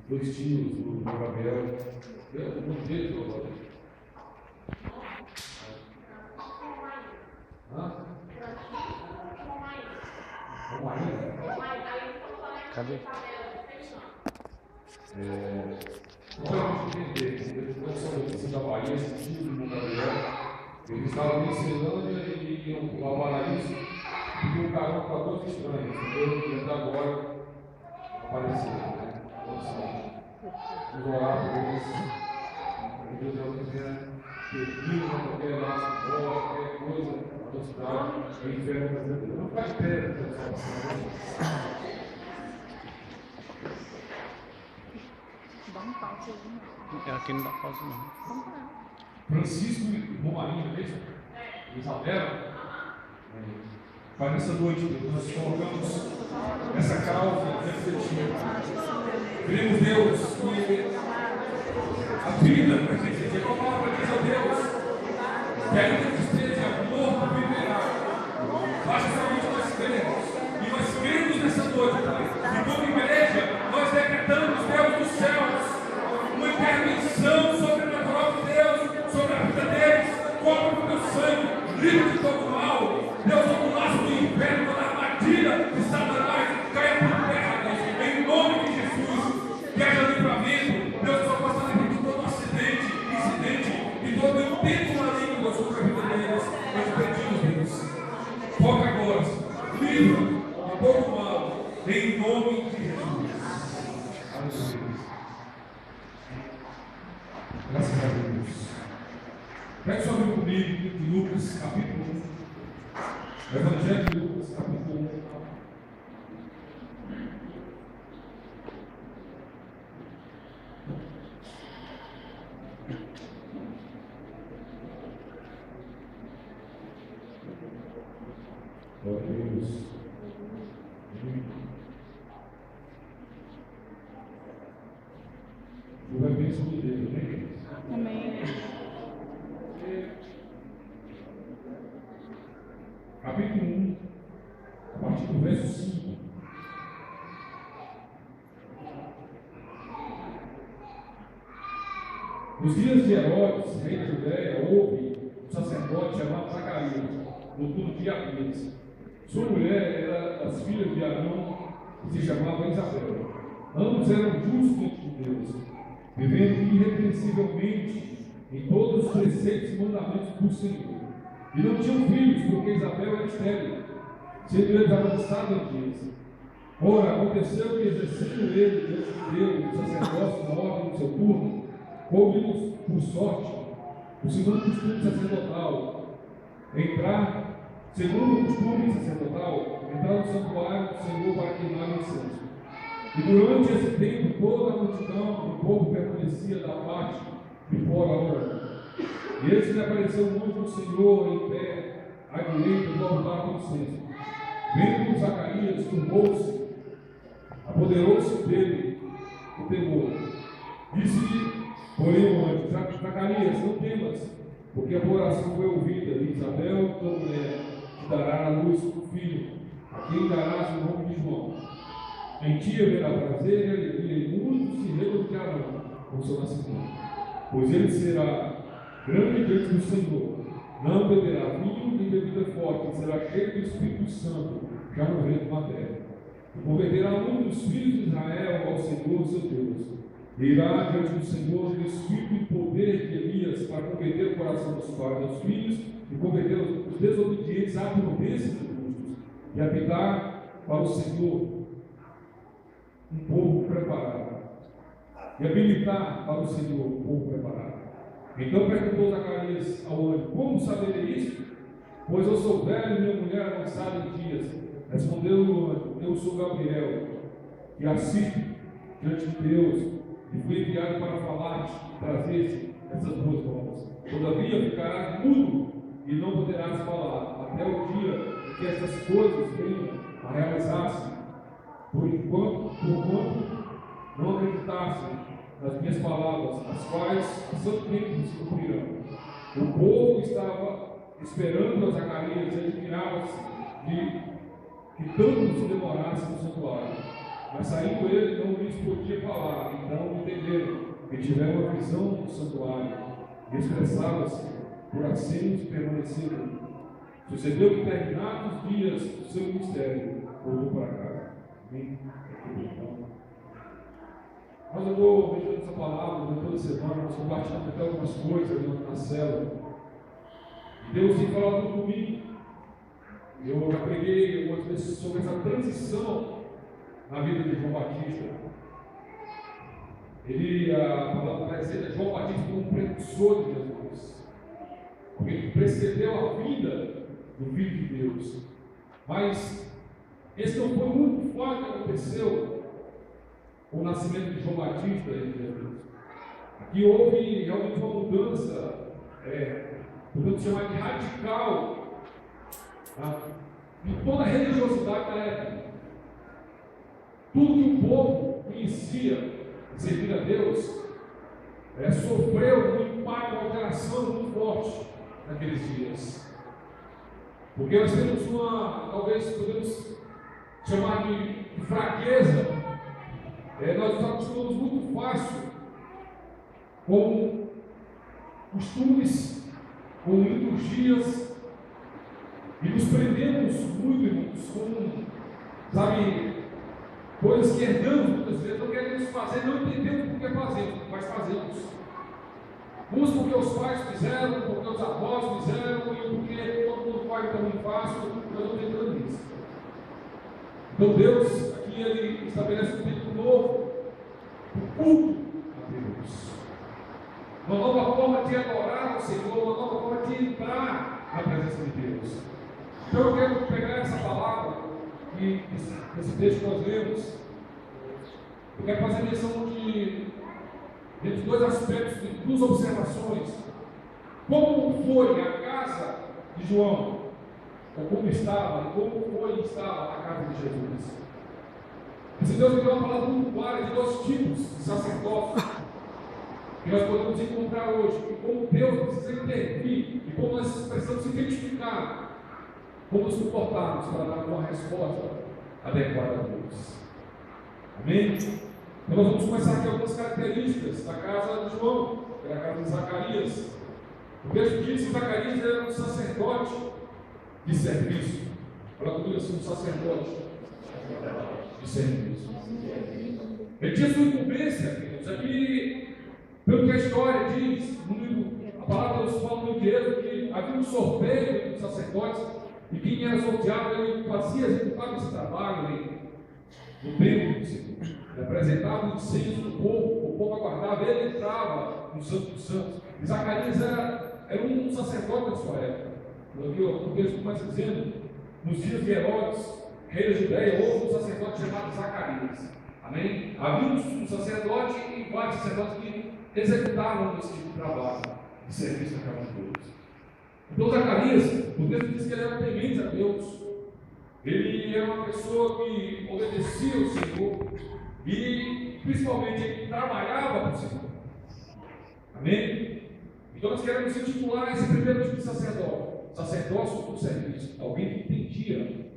Dois tios do Gabriel. Eu não sei agora. Cadê? Da Bahia, esse tio do Gabriel. Eles estavam em Ceilândia e iam para Paraíso. E um carão para todos estranhos. Então, até agora apareceu. Vamos orar por eles. Que Deus não quiser ter filho, qualquer laço, qualquer coisa, atrocidade, o inferno brasileiro. Não faz pé, pessoal. Dá um pausa aí, não. Aqui não dá pausa, não. Francisco e Romarinho, mesmo? Isabela. Pai, nessa noite, Deus, nós colocamos essa causa refletiva. Queremos, Deus, que a vida, para a gente, a palavra diz a Deus, que ainda que esteja morto, viverá. Basta somente nós cremos. E nós cremos nessa noite, Pai. E como igreja, nós decretamos, Deus dos céus, uma intervenção sobrenatural de Deus sobre a vida deles, cobra o teu sangue, livre de todo mal. Deus, todo laço do inferno, toda armadilha de Satanás, caia por terra, Deus, em nome de Jesus. Que haja livramento, Deus, só possa livrar de todo acidente, incidente, e todo intento maligno, Deus, sobre a vida deles. Nós pedimos, Deus, foca agora, livra de todo mal, em nome de Jesus. Aleluia. Graças a Deus. Pega sua Bíblia comigo, de Lucas, capítulo 1. Evangelho de Lucas, capítulo 1. Glória a Deus. O repenso de Deus, amém? Amém. Capítulo 1, a partir do verso 5. Nos dias de Herodes, rei da Judéia, houve um sacerdote chamado Zacarias, no turno de Abias. Sua mulher era das filhas de Arão, que se chamava Isabel. Ambos eram justos diante de Deus, vivendo irrepreensivelmente em todos os preceitos e mandamentos do Senhor. E não tinham filhos, porque Isabel era estéril, sendo eles avançados em dias. Ora, aconteceu que, exercendo ele diante de Deus, o sacerdócio na ordem do seu turno, coube-nos, por sorte, o segundo costume sacerdotal, entrar no santuário do Senhor para queimar o incenso. E durante esse tempo, toda a multidão do povo permanecia da parte de fora orando. E eis que lhe apareceu o anjo do Senhor em pé, à direita do altar do incenso. Vendo Zacarias, turbou-se, apoderou-se dele o temor. Disse-lhe, porém, o anjo: Zacarias, não temas, porque a tua oração foi ouvida, e Isabel, tua mulher, te dará à luz um filho, a quem darás o nome de João. Em ti haverá prazer e alegria, e muitos se regozijarão com o seu nascimento. Pois ele será grande diante do Senhor, não beberá vinho nem bebida forte, será cheio do Espírito Santo, já no ventre materno. E converterá um dos filhos de Israel ao Senhor seu Deus. E irá diante do Senhor no espírito e poder de Elias, para converter o coração dos pais aos filhos, e converter os desobedientes à prudência dos justos, e habitar para o Senhor um povo preparado, e habilitar para o Senhor um povo preparado. Então perguntou Zacarias ao anjo: como saberei isso? Pois eu sou velho e minha mulher avançada em dias. Respondeu o anjo: eu sou Gabriel, e assisto diante de Deus, e fui enviado para falar-te e trazer-te essas boas novas. Todavia ficarás mudo e não poderás falar, até o dia em que essas coisas venham a realizar-se. Porquanto não acreditassem nas minhas palavras, as quais a seu tempo se cumprirão. O povo estava esperando a Zacarias e admirava-se de que tanto se demorasse no santuário. Mas saindo ele, não lhes podia falar. Então entenderam que tiveram uma visão do santuário e expressava-se por acenos e permaneceram. Sucedeu que, terminados os dias do seu ministério, voltou para casa. Amém? Mas eu estou vendo essa palavra toda semana, nós compartilhamos até algumas coisas na célula. E Deus tem falado muito comigo. Eu já preguei algumas vezes sobre essa transição na vida de João Batista. A palavra apresenta João Batista como um precursor de Jesus, porque ele precedeu a vida do Filho de Deus. Mas esse não foi o único fato que aconteceu com o nascimento de João Batista em Jesus. Aqui houve realmente uma mudança, podemos chamar de radical, de toda a religiosidade da época. Tudo que o povo conhecia servir a Deus sofreu um impacto, uma alteração muito forte naqueles dias. Porque nós temos talvez podemos chamar de fraqueza. Nós nos acostumamos muito fácil com costumes, com liturgias, e nos prendemos muito, irmãos, com, coisas que herdamos muitas vezes, não queremos fazer, não entendemos por que fazemos, mas fazemos. Uns porque os pais fizeram, porque os avós fizeram, e porque todo mundo faz, eu também faço, nós não tentamos isso. Então Deus, aqui Ele estabelece um tempo novo, um culto a Deus. Uma nova forma de adorar ao Senhor, uma nova forma de entrar na presença de Deus. Então eu quero pegar essa palavra, e esse texto que nós lemos, eu quero fazer menção de dois aspectos, de duas observações. Como foi a casa de João, ou como estava, e como foi e estava a casa de Jesus. Esse Deus me deu uma palavra muito clara de dois tipos de sacerdócio que nós podemos encontrar hoje, e como Deus precisa intervir, e como nós precisamos identificar como nos comportarmos para dar uma resposta adequada a Deus. Amém? Então nós vamos começar aqui algumas características da casa de João, que era a casa de Zacarias. O texto diz que Zacarias era um sacerdote de serviço. Fala comigo assim, um sacerdote de serviço. Ele tinha sua incumbência, queridos. Aqui, pelo que a história diz, a palavra nos fala no Êxodo que havia um sorteio dos sacerdotes, e quem era sorteado, ele fazia, executava esse trabalho ali no templo do Senhor. Ele apresentava o incenso do povo, o povo aguardava, ele entrava no Santo dos Santos. E Zacarias era um sacerdote da sua época. O texto começa dizendo: nos dias de Herodes, rei da Judéia, houve um sacerdote chamado Zacarias. Amém? Havia um sacerdote e vários sacerdotes que executavam esse tipo de trabalho de serviço na casa de Deus. Então Zacarias, o texto diz que ele era temente a Deus. Ele era uma pessoa que obedecia ao Senhor e principalmente ele trabalhava para o Senhor. Amém? Então nós queremos intitular esse primeiro tipo de sacerdócio do serviço. Alguém que entendia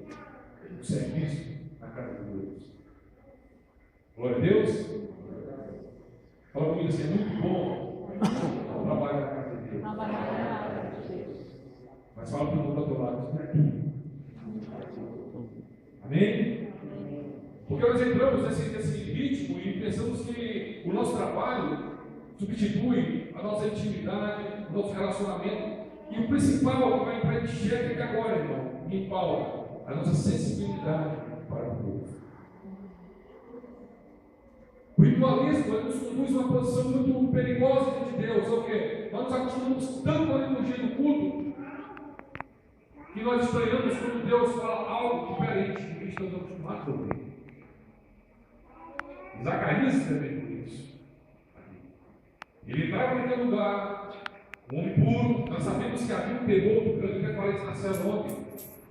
o serviço na casa de Deus. Glória a Deus. Fala comigo assim, é muito bom trabalhar na casa de Deus. Mas fala para o mundo do outro lado, isso não é tudo. Amém? Porque nós entramos nesse ritmo e pensamos que o nosso trabalho substitui a nossa intimidade, o nosso relacionamento. E o principal que vai entrar em xeque aqui agora, irmão, em Paulo, a nossa sensibilidade para o povo. O ritualismo nos conduz a uma posição muito perigosa diante de Deus. Deus, ou o quê? Nós nos acostumamos tanto com a liturgia do culto, que nós estranhamos quando Deus fala algo diferente do que estamos acostumados a ouvir. Zacarias também por isso. Ele entrava naquele lugar, um homem puro. Nós sabemos que havia um temor do grande, que falei isso na célula ontem,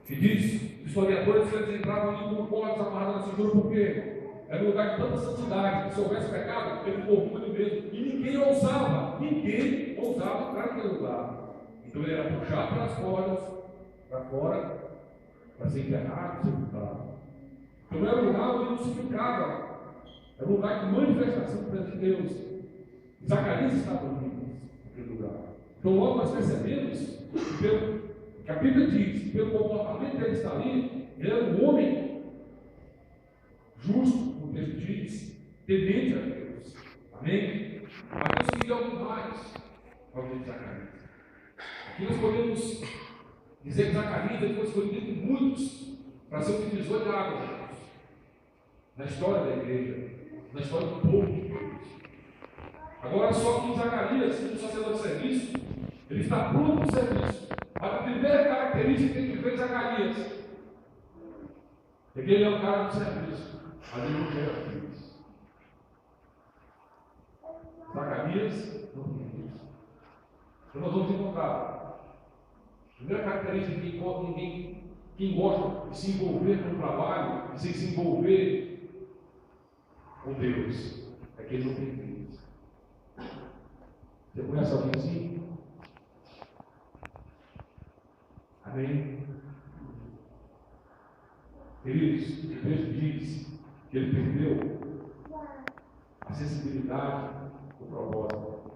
que diz, historiadores, que eles entravam ali com cordas amarradas na cintura, porque era um lugar de tanta santidade, que se houvesse pecado, ele morria ali mesmo. E ninguém ousava entrar naquele lugar. Então ele era puxado pelas cordas, para fora, para ser enterrado, sepultado. Então era um lugar onde não se ficava. Era um lugar de manifestação perante Deus. Zacarias estava naquele lugar. Então logo nós percebemos que a Bíblia diz que pelo comportamento dele está ali, ele era um homem justo, o texto diz, temente a Deus. Amém? Mas Deus queria algo mais ao de Zacarias. Aqui nós podemos dizer que Zacarias ele foi escolhido entre muitos para ser um divisor de águas na história da igreja, na história do povo de Deus. Agora, só que Zacarias, um sacerdote de serviço, ele está pronto para o serviço. Mas a primeira característica que tem que ver Zacarias é que ele é um cara do serviço, mas ele não gera filhos. Zacarias não tem filhos. Então nós vamos encontrar a primeira característica que quem gosta de se envolver com o trabalho, de se envolver com Deus, é que ele não tem filhos. Você conhece alguém assim? Amém? Queridos, o texto diz que ele perdeu a sensibilidade do propósito.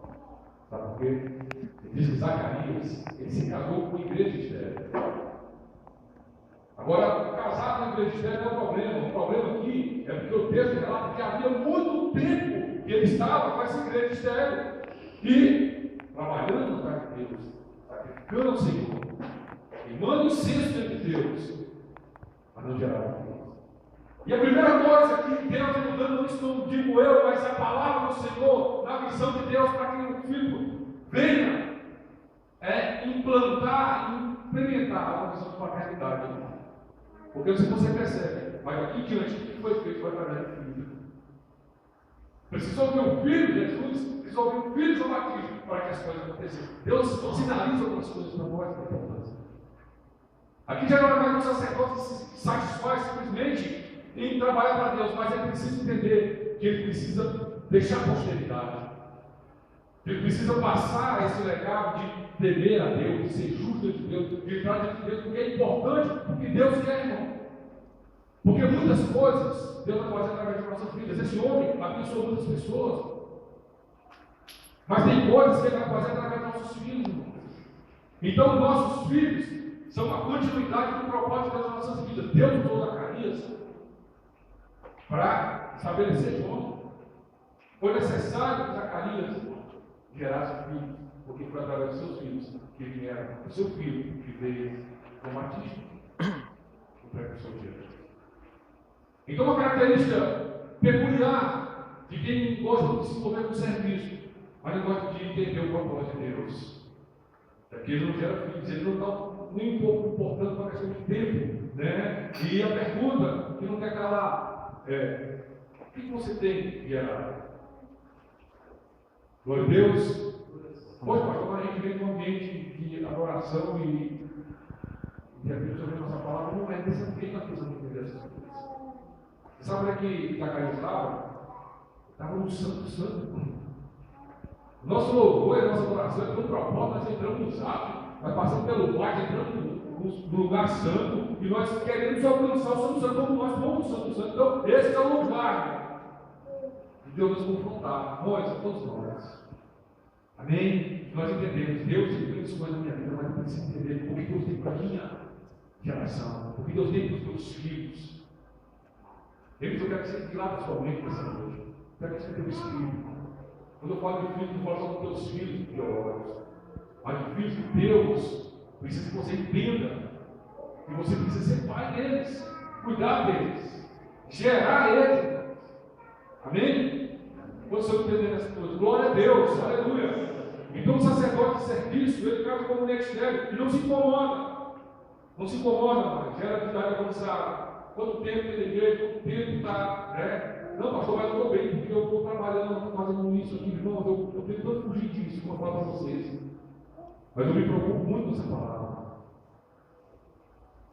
Sabe por quê? Ele diz que Zacarias, ele se casou com a igreja estéril. Agora, casar com a igreja estéril não é o problema. O problema aqui é porque o texto relata que havia muito tempo que ele estava com essa igreja estéril. E trabalhando para Deus, sacrificando ao Senhor, queimando incenso diante de Deus, mas não gerava filhos. E a primeira coisa que Deus está dando, isso não digo eu, mas a palavra do Senhor, na visão de Deus, para que o filho venha, é implantar, implementar a visão de paternidade. Porque você percebe, mas aqui diante do que foi feito, foi através do filho. Precisou ver o filho de Jesus, precisou ver o filho de João Batista para que as coisas acontecessem. Deus sinaliza algumas coisas para nós, para importância. Aqui já não é mais um sacerdote que se satisfaz simplesmente em trabalhar para Deus, mas ele precisa entender que ele precisa deixar posteridade. Ele precisa passar esse legado de temer a Deus, de ser justo diante de Deus, de entrar diante de Deus, porque é importante, porque Deus quer, irmão. Porque muitas coisas Deus vai fazer através de nossas vidas. Esse homem abençoou muitas pessoas. Mas tem coisas que ele vai fazer através dos nossos filhos, irmão. Então, nossos filhos são a continuidade do propósito de Deus nas nossas vidas. Deus usou Zacarias para estabelecer João. Foi necessário que Zacarias gerasse filhos, porque foi através dos seus filhos que vieram. O seu filho que veio João Batista, o precursor de Jesus. Então, uma característica peculiar de quem gosta de se envolver com o serviço, mas não gosta de entender o propósito de Deus. É porque ele não gera filhos, ele não está nem um pouco importando para a questão de tempo, né? E a pergunta que não quer calar é: o que você tem gerado? Glória a Deus. Hoje, pastor, a gente vem num ambiente de adoração e a Bíblia sobre a nossa palavra não é desse ambiente que nós precisamos entender essas coisas. Sabe onde é que Zacarias estava? Estava no Santo Santo. Nosso louvor e a nossa adoração é tão propósito, nós entramos no Zap, nós passamos pelo pai, entramos no lugar santo, e nós queremos alcançar o Santo Santo, como nós fomos no Santo Santo. Então, esse é o lugar de Deus nos confrontar, nós, todos nós. Amém? Nós entendemos, Deus tem grandes coisas na minha vida, mas eu preciso entender o que Deus tem para a minha geração, o que Deus tem para os meus filhos. Eu quero que você dilata a sua mente nessa noite. Eu quero que você tenha o Espírito. Quando eu falo de filhos, não falo só dos teus filhos biológicos, mas de filhos de Deus. Precisa que você entenda que você precisa ser pai deles, cuidar deles, gerar eles. Amém? Quando você entender essas coisas, glória a Deus, aleluia. Então o sacerdote de serviço, ele traz como ministério e não se incomoda. Não se incomoda mais, gera atividade avançada. Quanto tempo tem igreja, quanto tempo está, né? Não, pastor, mas eu estou bem, porque eu estou trabalhando, estou fazendo isso aqui, irmãos, eu tenho tanto fugir disso, como eu falo para vocês. Mas eu me preocupo muito com essa palavra.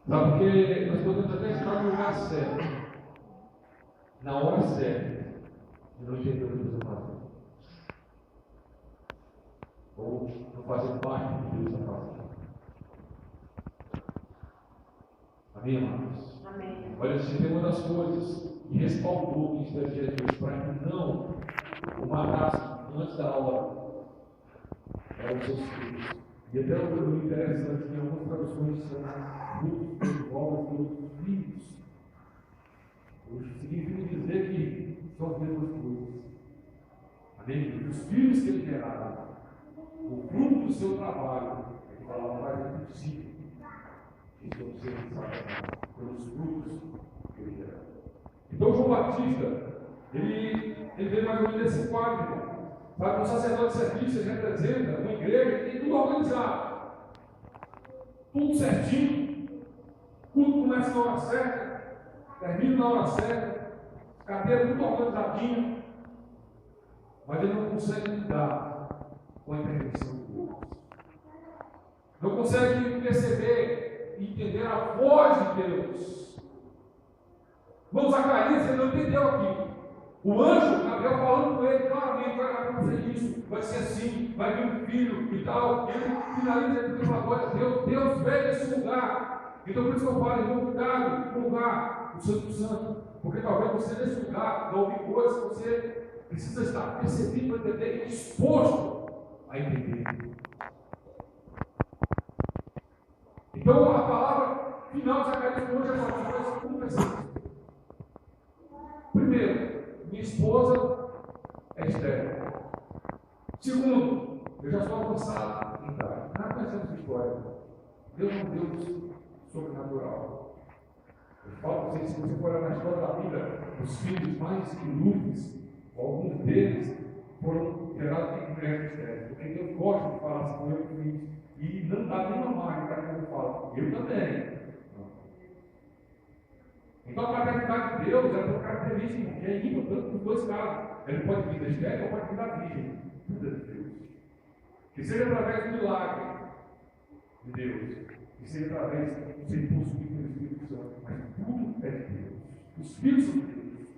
Sabe, porque nós podemos até estar no lugar certo, na hora certa, e não entender o que Deus está fazendo. Ou não fazer parte do que Deus está fazendo. Amém, amados? Amém. Olha, se tem uma das coisas que respaldou o ministério de Jesus para que não o matasse antes da hora, eram os seus filhos. E até o interessante, tem algumas traduções que são frutos dos ovos dos filhos. Isso significa dizer que são as mesmas coisas. Amém? Os filhos que ele gerava, o fruto do seu trabalho, ele falava mais é impossível. Isso não seja sagrado pelos frutos que ele gerava. Então João Batista, ele veio mais ou menos nesse quadro. Sabe, um sacerdote de serviço, ele representa uma igreja que tem tudo organizado. Tudo certinho. Tudo começa na hora certa, termina na hora certa, cadeira tudo organizadinho. Mas ele não consegue lidar com a intervenção de Deus. Não consegue perceber e entender a voz de Deus. Irmão Zacarias, ele não entendeu aquilo. O anjo, Gabriel, falando com ele claramente: vai acontecer isso, vai ser assim, vai vir um filho e tal. Ele finaliza ele com a glória de Deus. Deus veio nesse lugar. Então, por isso que eu falo, irmão, cuidado com o lugar do Santo Santo. Porque talvez você nesse lugar não ouve coisas que você precisa estar percebido para entender e disposto a entender. Então, a palavra final de Zacarias hoje é para nós conversar. Primeiro, minha esposa é estéril. Segundo, eu já sou avançado em idade. Nós conhecemos essa história. Deus é um Deus sobrenatural. Eu falo para vocês, se você for olhar na história da Bíblia, os filhos mais ilustres, alguns deles foram gerados em mulheres estéreis. Porque Deus gosta de falar assim, eu fiz. E não dá nenhuma margem para que eu falo. Eu também. Então a paternidade de Deus é por característica, que é ímpar, tanto nos dois casos. Ele pode vir da estéril ou pode vir da virgem. Tudo é de Deus. Que seja através do milagre de Deus, que seja através de ser possuído pelo Espírito Santo. Mas tudo é de Deus. Os filhos são de Deus.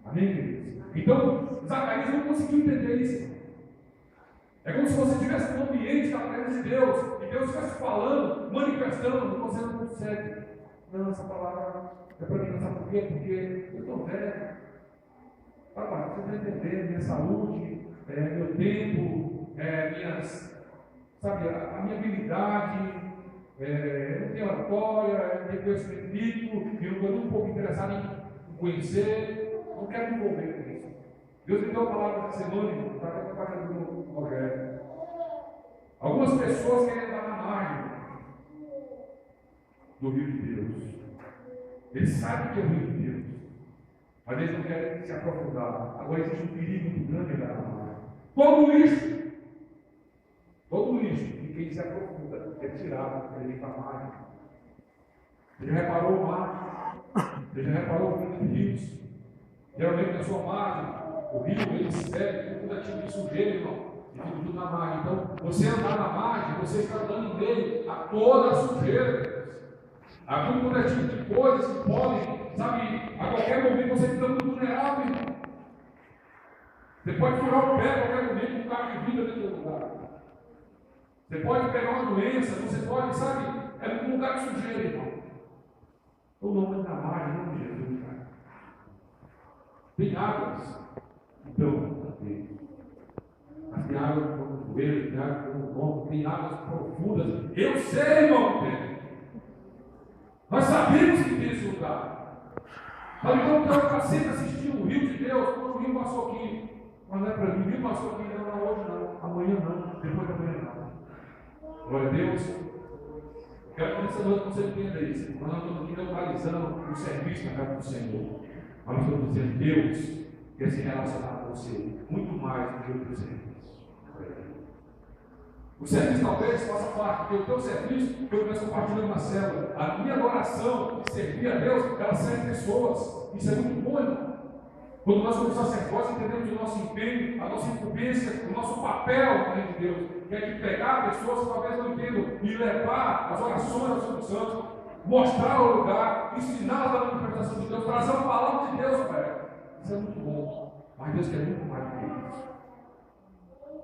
Amém, queridos? Então, Zacarias não conseguiu entender isso. É como se você estivesse no ambiente da presença de Deus, e Deus estivesse falando, manifestando, e você não consegue. Não, essa palavra é para mim, não sabe por quê? Porque eu estou velho. Papai, você está entendendo? Minha saúde, meu tempo, sabe, a minha habilidade, eu não tenho oratória, eu não tenho conhecimento bíblico, e eu estou um pouco interessado em conhecer, não quero me envolver com isso. Deus me deu a palavra essa semana, irmão, está até com a página do Rogério. Algumas pessoas querem andar na margem do rio de Deus. Eles sabem que é o rio de Deus, mas eles não querem se aprofundar. Agora existe um perigo muito grande andar na margem. Todo lixo, e quem se aprofunda é tirado, ele vem para a margem. Você já reparou o mar? Você já reparou o rio de rios? Geralmente na sua margem, o rio ele se bebe, tudo é tipo de sujeira, irmão. E fica tudo na margem. Então, você andar na margem, você está andando em meio a toda a sujeira. A tudo é tipo de coisas que podem, sabe, a qualquer momento você fica muito vulnerável, irmão. Você pode furar o pé a qualquer momento, um carro de vida dentro do lugar. Você pode pegar uma doença, você pode, sabe, é um lugar de sujeira, irmão. Então não anda na margem, em nome de Jesus, cara. Tem águas, então, mas tem águas no joelho, tem águas no ombro, tem águas profundas. Eu sei, irmão, nós sabemos que tem esse lugar. Sabe, então, eu estou sempre assistindo o rio de Deus, quando o rio passou aqui. Mas não é para mim, o rio passou aqui, não, hoje não, amanhã não, depois da manhã não. Glória a Deus. Quero que nessa noite você entenda isso. Nós não estamos aqui localizando o serviço na casa do Senhor. Mas nós estamos dizendo, Deus quer se relacionar com você muito mais do que o teu serviço. O serviço talvez faça parte, porque o teu serviço eu começo compartilhando na célula. A minha adoração de servir a Deus, ela serve pessoas. Isso é muito bom, irmão. Quando nós como sacerdotes entendemos o nosso empenho, a nossa incumbência, o nosso papel no reino de Deus, que é de pegar pessoas que talvez não entendam e levar as orações aos Santos Santos, mostrar o lugar, ensiná-las da manifestação de Deus, trazer a palavra de Deus para elas. Isso é muito bom. Mas Deus quer muito mais do que isso.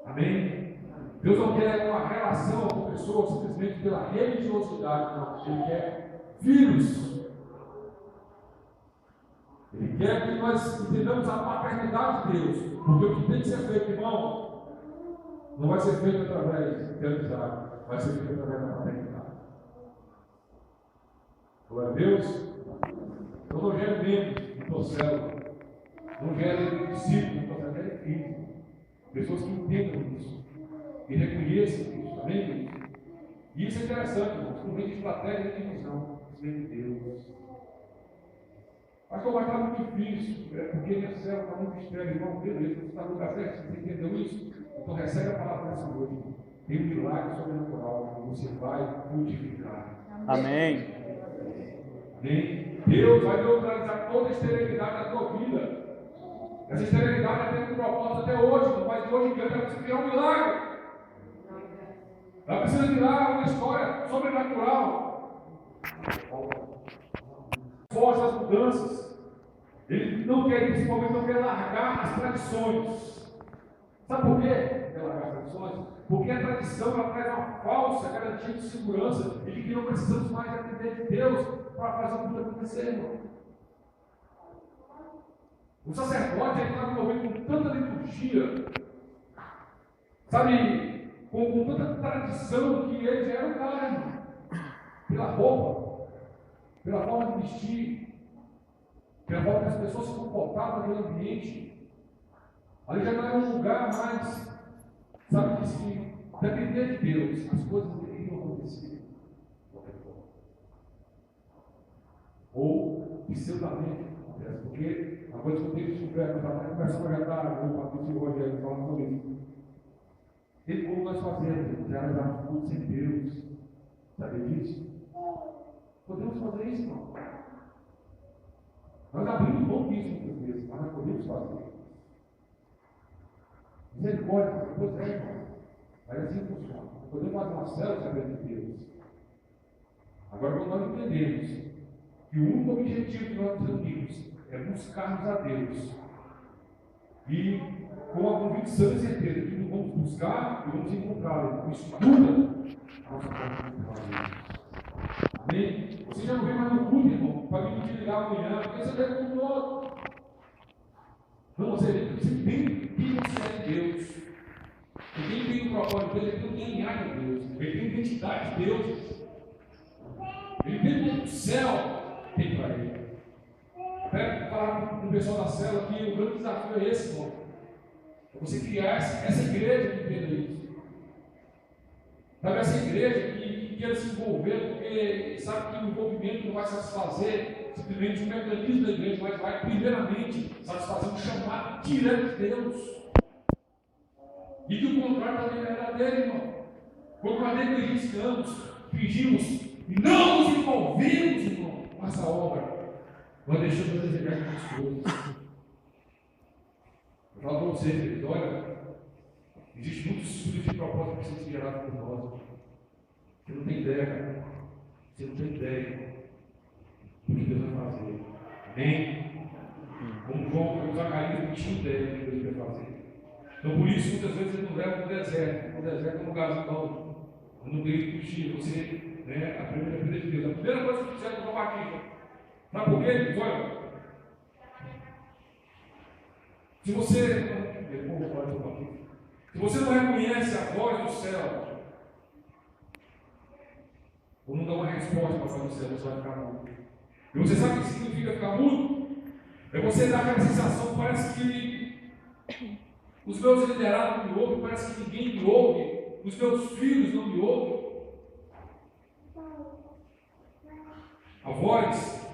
Amém? Deus não quer uma relação com pessoas simplesmente pela religiosidade, não. Ele quer filhos. Ele quer que nós entendamos a paternidade de Deus. Porque o que tem que ser feito, irmão, não vai ser feito através de amizade, vai ser feito através da paternidade. Glória a Deus. Eu não gero membros no célula, não gero discípulos, não gero filhos. Pessoas que entendam isso e reconheçam isso, amém? E isso é interessante, irmãos. Não vem de estratégia e de visão, isso vem de Deus. Mas que vai estar muito difícil, porque minha célula está muito estranha, irmão. Beleza, você está no lugar certo, você entendeu isso? Então recebe a palavra dessa noite. Tem um milagre sobrenatural que você vai frutificar. Amém. Amém? Deus vai neutralizar toda a esterilidade da tua vida. Essa esterilidade tem um propósito até hoje, mas de hoje em diante ela precisa criar um milagre. Ela precisa virar uma história sobrenatural. Força as mudanças. Ele não quer, principalmente, não quer largar as tradições. Sabe por quê? Quer largar as tradições? Porque a tradição ela traz uma falsa garantia de segurança e de que não precisamos mais depender de Deus para fazer tudo acontecer, irmão. O sacerdote estava envolvido com tanta liturgia, sabe, com tanta tradição, que ele já era o cara, irmão. Pela roupa, pela forma de vestir, pela forma que as pessoas se comportavam naquele ambiente. Ali já não era um lugar mais, sabe, que se depender de Deus, as coisas não deveriam acontecer. Ou pseudamente. Porque a coisa que eu tenho descoberto, começamos a já estar no Patrício e o Rogério falando sobre isso. E como nós fazemos, realizamos tudo sem Deus. Sabe disso? Podemos fazer isso, não? Nós abrimos mão disso muitas vezes, mas nós podemos fazer. Misericórdia, pois é, irmão. Mas assim funciona. Podemos fazer uma célula sabendo de Deus. Agora, quando nós entendemos que o único objetivo que nós nos reunimos é buscarmos a Deus. E com a convicção e certeza que nós vamos buscar e vamos encontrar. Então, isso muda a nossa forma de Deus. Amém? Você já não vem mais no culto, irmão, para me ligar amanhã, porque você vem com o todo. Não, você tem quem você é de Deus. Quem tem o propósito de Deus, ele tem o DNA de Deus. Ele tem a identidade de Deus. Ele tem o céu tem para ele. Até falar com o pessoal da célula que o grande desafio é esse, irmão. É você criar essa igreja que entenda isso. Sabe, essa igreja que queira se envolver, porque sabe que o envolvimento não vai satisfazer simplesmente o mecanismo da igreja, mas vai primeiramente satisfazer um chamado direto de Deus. E que o contrário também é verdadeiro, irmão. Quando nós negligenciamos, fingimos e não nos envolvemos, irmão, com essa obra, nós deixamos de desejar muitas coisas. Eu falo para vocês, queridos, olha, existe muitos estudos de propósito que precisam ser gerados por nós. Você não tem ideia, cara. Você não tem ideia do que Deus vai fazer. Amém? Como João, Zacarias não tinha ideia do que Deus vai fazer. Então, por isso, muitas vezes ele nos leva para o deserto. O deserto é um lugar não tem que fugir. Você, aprende a depender de Deus. A primeira coisa que fizer é uma batida. Sabe por quê? Olha, se você não reconhece a voz do céu, ou não dá uma resposta para a voz do céu, você vai ficar mudo. E você sabe o que significa ficar mudo? É você dar aquela sensação, parece que os meus liderados não me ouvem, parece que ninguém me ouve, os meus filhos não me ouvem. A voz,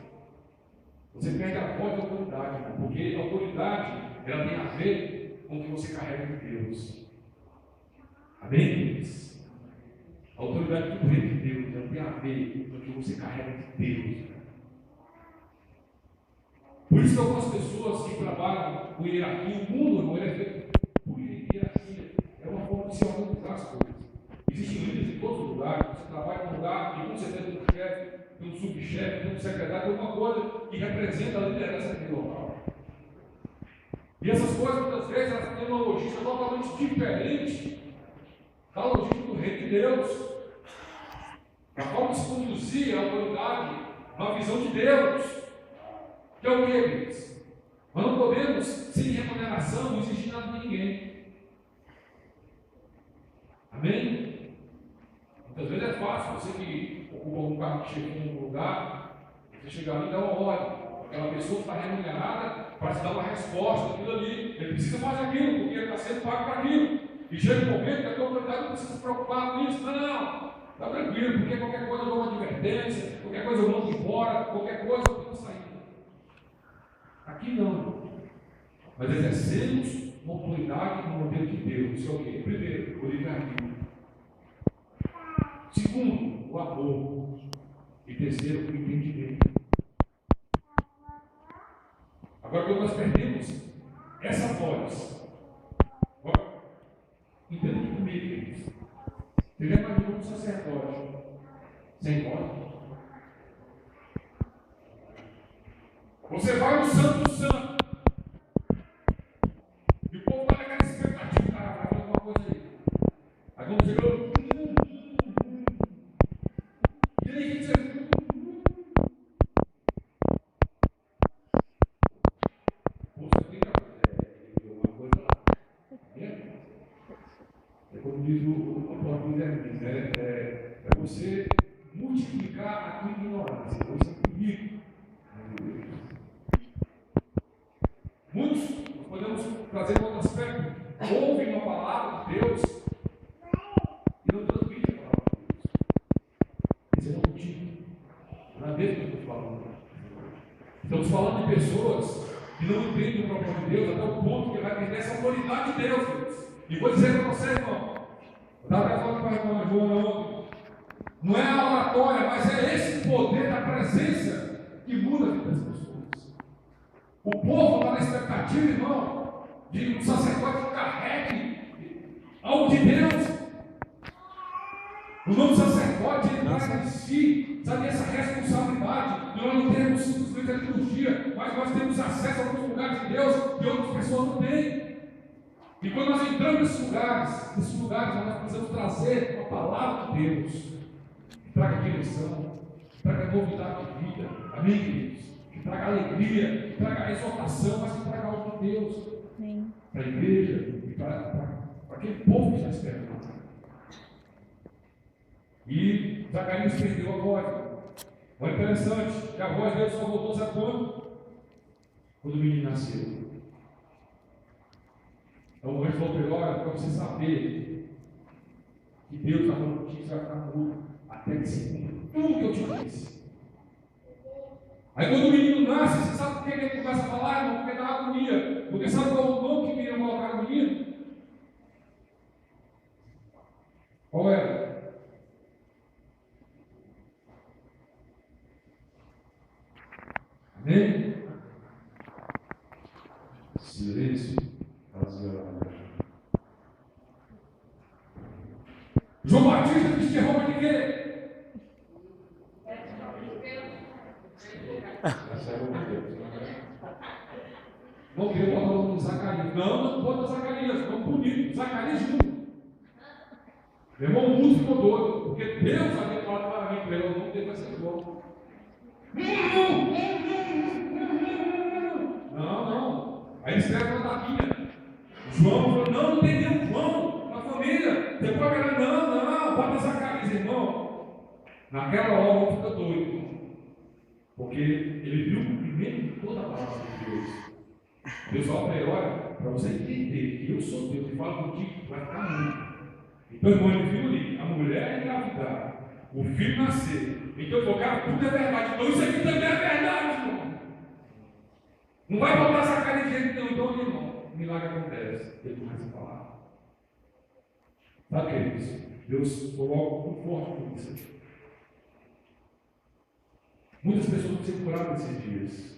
você perde a voz da autoridade, porque a autoridade ela tem a ver com o que você carrega de Deus. Amém, queridos? não é do reino de Deus, não tem a ver com o que você carrega de Deus. Por isso que algumas pessoas que trabalham com hierarquia, o mundo não é feito por hierarquia, é uma forma de se organizar as coisas. Existem líderes em todos os lugares, você trabalha em um lugar e com certeza tem um chefe, tem um subchefe, tem um secretário, tem alguma coisa que representa a liderança daquele local. E essas coisas, muitas vezes, elas têm uma logística totalmente diferente da logística do reino de Deus. A forma de se conduzir a autoridade, uma visão de Deus. Que é o que, queridos? Nós não podemos, sem remuneração, exigir nada de ninguém. Amém? Muitas vezes é fácil, você que ocupa um cargo que chega em um lugar, você chegar ali e dá uma ordem. Aquela pessoa está remunerada para te dar uma resposta daquilo ali. Ele precisa fazer aquilo, porque ele está sendo pago para aquilo. E chega um momento que a tua autoridade não precisa se preocupar com isso. Não, está tranquilo, porque qualquer coisa eu dou uma advertência, qualquer coisa eu mando embora, qualquer coisa eu tenho saída. Aqui não. Mas exercemos uma autoridade no modelo de Deus. Isso é o quê? Primeiro, o livre-arbítrio. Segundo, o amor. E terceiro, o entendimento. Agora, quando nós perdemos essa voz, entenda aqui comigo, queridos. Você já imaginou um sacerdote sem voz? Você vai no Santo do Santo. E o povo vai naquela expectativa, cara, vai fazer alguma coisa aí. Aí quando chegou, e aí o que você viu? Você tem que uma coisa lá. É como diz o apóstolo Hermes, é você multiplicar a tua ignorância. Você é comigo. Muitos, nós podemos trazer um outro aspecto, ouvem uma palavra de Deus e não transmitem a palavra de Deus. Esse é o motivo. Não é dele que eu estou falando. Estamos falando de pessoas que não entendem o propósito de Deus até o ponto que vai perder essa autoridade de Deus, Deus. E vou dizer para você, irmão, eu estava até falando para a irmã Joana ontem, não é a oratória, mas é esse poder da presença que muda a vida das pessoas. O povo está na expectativa, irmão, de um sacerdote que carregue algo de Deus. O nome sacerdote, ele traz em si, sabe, essa responsabilidade. Nós não temos simplesmente a liturgia, mas nós temos acesso a alguns lugares de Deus que outras pessoas não têm. E quando nós entramos nesses lugares nós precisamos trazer a palavra de Deus, que traga direção, que traga novidade de vida. Amém, queridos? Que traga alegria, que traga exortação, mas que traga algo de Deus. Para a igreja e para aquele povo que está esperando. E Zacarias perdeu a voz. Olha, interessante, que a voz dele só voltou, sabe quando? Quando o menino nasceu. Então o anjo falou para ele: olha, para você saber que Deus está falando contigo, você vai ficar mudo até que se cumpra tudo que eu te disse. Aí quando o menino nasce, você sabe por que ele começa a falar, irmão? Porque dá agonia. Porque sabe qual é o nome que queriam colocar no menino? Qual era? Amém? Silêncio. João Batista disse que rouba de quê? Não queria botar o nome de Zacarias. Não bota Zacarias, nome bonito. Zacarias Júnior. Meu irmão, o mundo ficou doido, porque Deus havia falado claramente para ele: o nome dele vai ser João. Não. Aí ele escreve uma tapinha. João falou: não tem nenhum João na família. Depois a galera: não, bota Zacarias, irmão. Naquela hora o homem fica doido, irmão. Porque ele viu o cumprimento de toda a palavra de Deus. Deus fala para ele: olha, para você entender que eu sou Deus e falo contigo, vai ficar muito. Então, irmão, ele viu ali a mulher engravidar, o filho nascer. Então, eu cara, tudo é verdade. Então, isso aqui também é verdade, irmão. Não vai botar Zacarias de jeito nenhum. Então, irmão, o milagre acontece. Ele começa a falar. Sabe, queridos? Deus falou algo muito forte com isso. Muitas pessoas vão ser curadas nesses dias.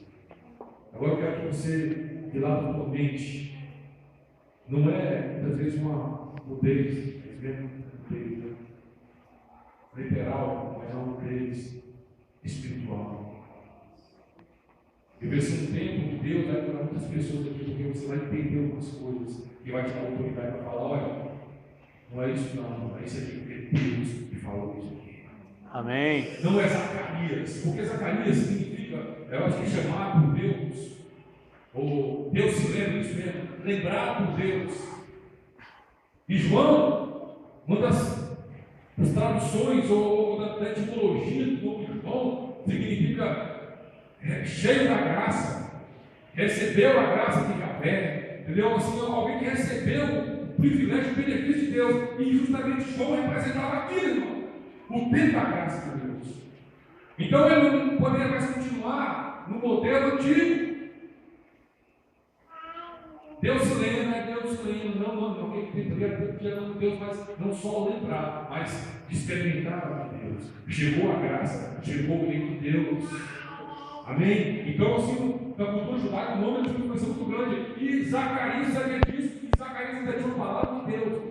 Agora eu quero que você dilate a tua mente. Não é, muitas vezes, uma mudez, literal, mas é uma mudez espiritual. E vai ser um tempo que Deus vai curar muitas pessoas aqui, porque você vai entender algumas coisas e vai te dar autoridade para falar: olha, não é isso não, é isso aqui, porque Deus que falou isso aqui. Amém. Não é Zacarias, porque Zacarias significa, eu acho que chamar por Deus, ou Deus se lembra, isso mesmo, lembrar por Deus. E João, uma das traduções ou da etimologia do nome de João, significa cheio da graça, recebeu a graça de Javé, entendeu? Assim, alguém que recebeu o privilégio, o benefício de Deus, e justamente João representava aquilo, irmão, o tempo da graça de Deus. Então ele não poderia mais continuar no modelo antigo. Deus se lembra, Deus se lembra, não, quem poderia ter Deus, mas não só lembrar, mas experimentar de Deus. Chegou a graça, chegou o reino de Deus. Amém? Então, assim, na cultura judaica, o nome de Deus foi muito grande. E Zacarias sabia disso, e Zacarias ainda tinha uma palavra de Deus.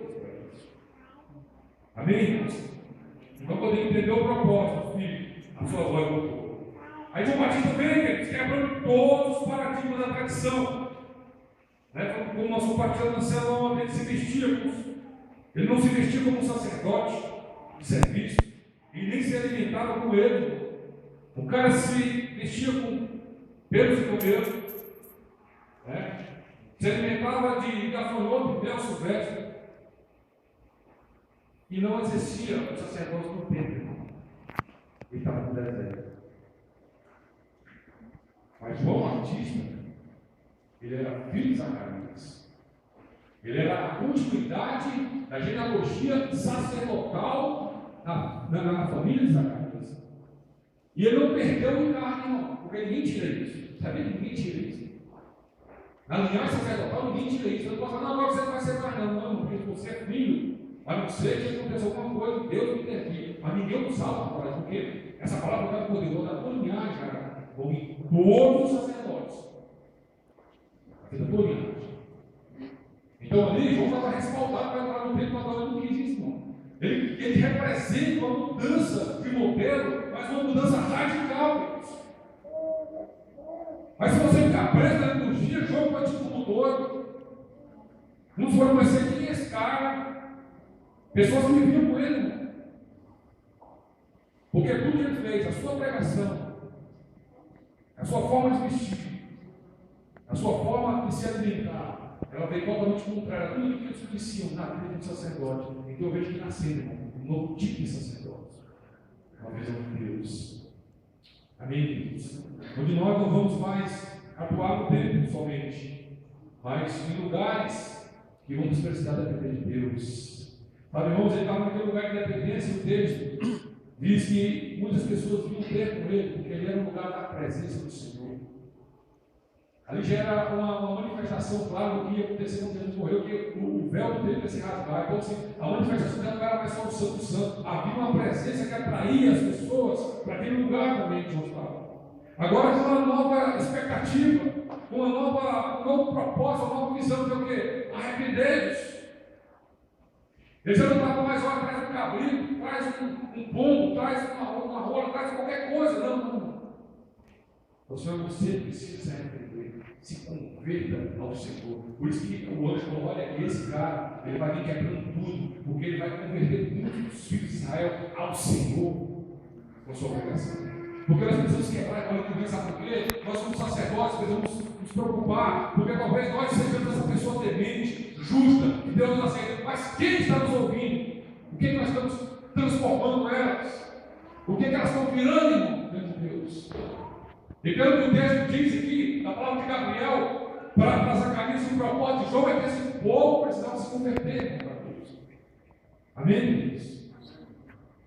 Amém? Então, podemos entender o propósito, filho, a sua voz voltou. Aí João Batista vem, quebrando todos os paradigmas da tradição. Como nós compartilhamos na célula ontem, ele não se vestia como um sacerdote de serviço, e nem se alimentava com ele. O cara se vestia com pelos e comelos, se alimentava de gafanhoto e mel silvestre, e não exercia o sacerdócio no templo. Ele estava no deserto. Mas João Batista, ele era filho de Zacarias. Ele era a continuidade da genealogia sacerdotal na família de Zacarias. E ele não perdeu o encargo, não, porque ninguém tira isso. Sabia que ninguém tira isso? Na linhagem sacerdotal, ninguém tira isso. Você não pode falar: não, agora você não vai ser mais, não, porque você é filho. A não ser que aconteça alguma coisa, Deus me intervir. Mas ninguém não salva para porque essa palavra está poderosa na tua linhagem, cara. Vão vir todos os sacerdotes. Da tua linhagem. Então ali, João estava respaldado para entrar no templo, agora não quis isso, não. Ele representa uma mudança de modelo, mas uma mudança radical. Mas se você ficar preso na liturgia, João vai te como doido. Não foram mais ser quem é esse cara. Pessoas que viviam com ele, irmão. Porque tudo que ele fez, a sua pregação, a sua forma de vestir, a sua forma de se alimentar, ela veio totalmente contrária a tudo que eles conheciam na vida de sacerdote. Então eu vejo que nasceu, um novo tipo de sacerdote, uma visão de Deus. Amém, queridos? Onde nós não vamos mais atuar no templo somente, mas em lugares que vamos precisar depender de Deus. Sabe, irmãos, ele estava naquele lugar de dependência. O texto diz que muitas pessoas vinham ter com ele, porque ele era um lugar da presença do Senhor. Ali já era uma manifestação clara do que ia acontecer quando Jesus morreu, que o véu do templo ia se rasgar. Então, assim, a manifestação dela não era mais só o Santo Santo. Havia uma presença que atraía as pessoas para aquele lugar também que João estava. Agora, com uma nova expectativa, com um novo propósito, uma nova visão, que é o quê? Arrependei-vos. Ele já não estava mais, olha, traz um cabrito, traz um pombo, traz uma rola, traz qualquer coisa. Não. O Senhor, você precisa se arrepender, se converta ao Senhor. Por isso que o anjo falou: olha, esse cara, ele vai vir quebrando tudo, porque ele vai converter muitos filhos de Israel ao Senhor com sua pregação. Porque nós precisamos quebrar a liturgia, sabe por quê? Nós somos sacerdotes, precisamos nos preocupar, porque talvez nós sejamos essa pessoa temente, justa, que Deus nos aceita. Mas quem está nos ouvindo? O que nós estamos transformando elas? O que elas estão virando, irmão, diante de Deus? E pelo que o texto diz aqui, na palavra de Gabriel, para Zacarias, o propósito de João é que esse povo precisava se converter para Deus. Amém, queridos?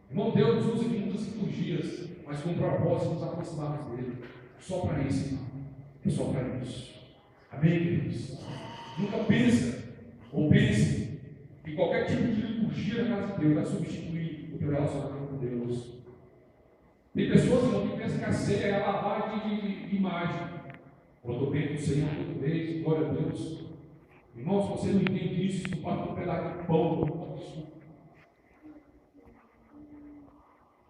Irmão, Deus nos usa de muitas liturgias, mas com o propósito de nos aproximarmos dele. Só para isso, irmão. É só para isso. Amém, queridos? Nunca pense que qualquer tipo de liturgia na casa de Deus vai substituir o teu relacionamento com Deus. Tem pessoas, irmão, que pensam que a ceia é a lavagem de imagem. Quando eu penso no Senhor toda vez, glória a Deus. Irmão, se você não entende isso, não pode ter um pedaço de pão, não pode isso.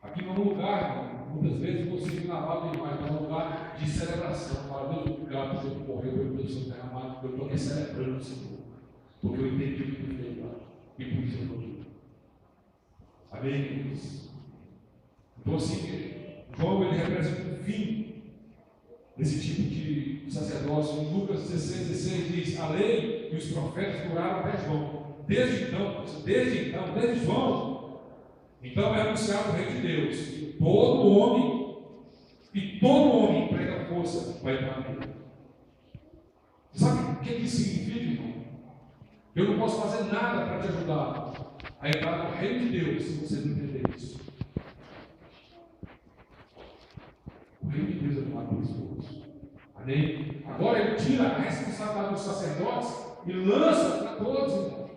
Aqui não é um lugar, irmão, muitas vezes você tem lavado de imagem, é um lugar de celebração. Fala, Deus, obrigado por você morrer pelo meu sangue derramado, porque eu estou aqui celebrando o Senhor. Porque eu entendi o que tu fez lá. E por isso eu estou aqui. Amém, queridos? Então, assim, João ele representa o fim desse tipo de sacerdócio. Em Lucas 16 diz: a lei e os profetas duraram até João. Desde João, então é anunciado o reino de Deus. Todo homem emprega força para entrar nele. Sabe o que isso significa, irmão? Eu não posso fazer nada para te ajudar a entrar no reino de Deus se você não entender isso. O reino de Deus é tomado pelos todos. Amém? Agora ele tira a responsabilidade dos sacerdotes e lança para todos, irmão.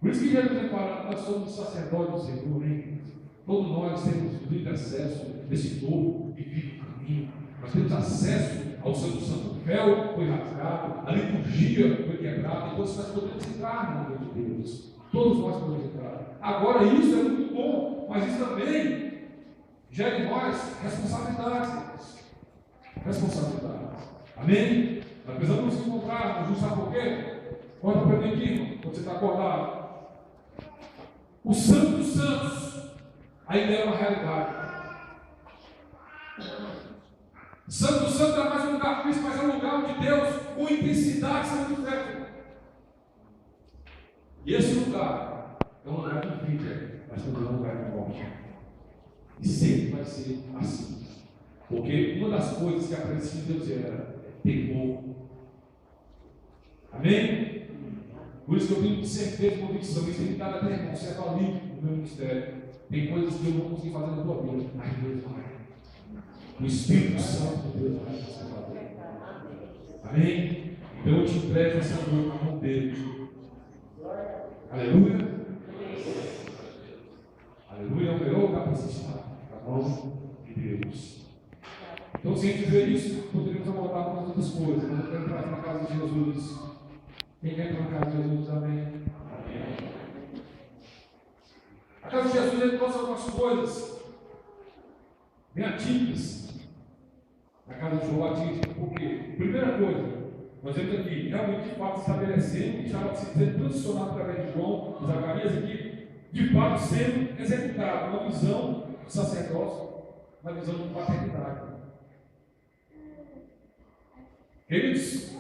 Por isso que Jesus fala, nós somos sacerdotes do Senhor, hein? Todos nós temos livre acesso desse novo e vivo caminho. Nós temos acesso ao Santo Santo. O véu foi rasgado, a liturgia foi quebrada, então nós podemos entrar no reino de Deus. Todos nós podemos entrar. Agora isso é muito bom, mas isso também gera em nós responsabilidades. Amém? Nós precisamos nos encontrar, nos sabe por quê? Conta para mim aqui, irmão, quando você está acordado. O Santo dos Santos ainda é uma realidade. Santo dos Santos é mais um lugar físico, mas é um lugar onde Deus, com intensidade, se manifesta. E esse lugar é um lugar de vida, mas também é um lugar de morte. E sempre vai ser assim. Porque uma das coisas que a presença de Deus era temor. Amém? Por isso que eu tenho certeza e convicção, isso tem me dado até, irmão, certo alívio no meu ministério. Tem coisas que eu não consegui fazer na tua vida, mas Deus vai. O Espírito Santo de Deus vai fazer. Amém? Então eu te entrego essa noite na mão dele. Aleluia. Aleluia, é o melhor lugar para se estar. A mão de Deus. Então, se a gente ver isso, poderíamos abordar com outras coisas. Mas eu quero entrar na casa de Jesus. Quem quer entrar na casa de Jesus? Amém. Amém. A casa de Jesus ele trouxe algumas coisas bem atípicas na casa de João Batista. Por quê? Primeira coisa, nós vemos aqui, realmente de fato estabelecendo, que estava sendo transicionado através de João e Zacarias aqui, de fato sendo executado uma visão do sacerdócio, uma visão de paternidade. Queridos,